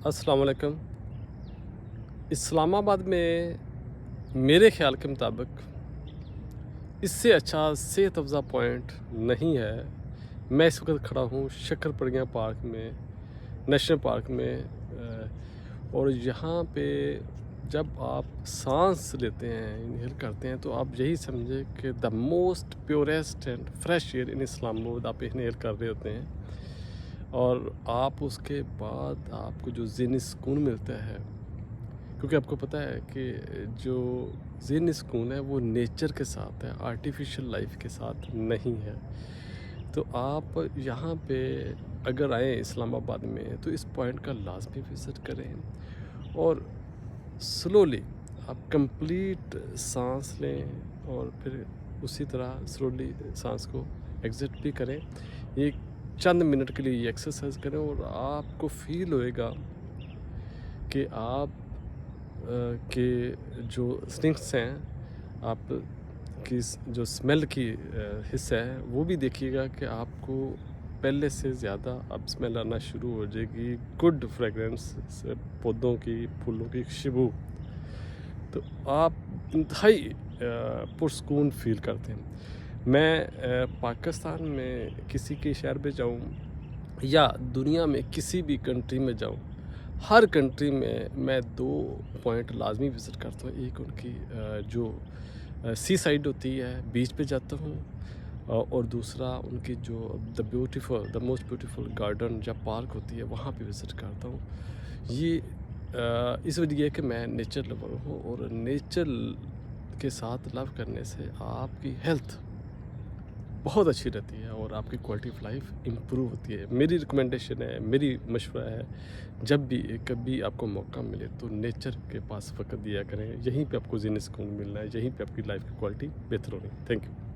अस्सलाम वालेकुम। इस्लामाबाद में मेरे ख़्याल के मुताबिक इससे अच्छा सेहत अफ़ज़ा पॉइंट नहीं है। मैं इस वक्त खड़ा हूँ शक्करपड़ियाँ पार्क में, नेशनल पार्क में और यहाँ पे जब आप सांस लेते हैं, इनहेल करते हैं, तो आप यही समझे कि the most purest and fresh air in Islamabad आप इनहेल कर रहे होते हैं। और आप उसके बाद आपको जो ज़हनी सुकून मिलता है, क्योंकि आपको पता है कि जो ज़हनी सुकून है वो नेचर के साथ है, आर्टिफिशियल लाइफ के साथ नहीं है। तो आप यहाँ पे अगर आएँ इस्लामाबाद में तो इस पॉइंट का लाज़मी विज़िट करें और स्लोली आप कंप्लीट सांस लें और फिर उसी तरह स्लोली सांस को एग्ज़िट भी करें। ये चंद मिनट के लिए ये एक्सरसाइज करें और आपको फ़ील होएगा कि आप के जो स्टिंक्स हैं, आप की जो स्मेल की हिस्सा है वो भी देखिएगा कि आपको पहले से ज़्यादा अब स्मेल आना शुरू हो जाएगी। गुड फ्रेगरेंस से पौधों की, फूलों की खुशबू, तो आप इंतहाई पुरस्कून फ़ील करते हैं। मैं पाकिस्तान में किसी के शहर में जाऊँ या दुनिया में किसी भी कंट्री में जाऊँ, हर कंट्री में मैं 2 पॉइंट लाज़मी विज़िट करता हूँ। एक उनकी जो सी साइड होती है, बीच पे जाता हूँ और दूसरा उनकी जो द मोस्ट ब्यूटीफुल गार्डन या पार्क होती है, वहाँ पे विज़िट करता हूँ। ये इस वजह कि मैं नेचर लवर हूँ और नेचर के साथ लव करने से आपकी हेल्थ बहुत अच्छी रहती है और आपकी क्वालिटी ऑफ लाइफ इम्प्रूव होती है। मेरी रिकमेंडेशन है, मेरी मशवरा है, जब भी कभी आपको मौका मिले तो नेचर के पास वक़्त दिया करें। यहीं पे आपको ज़हनी सुकून मिलना है, यहीं पे आपकी लाइफ की क्वालिटी बेहतर होनी है। Thank you.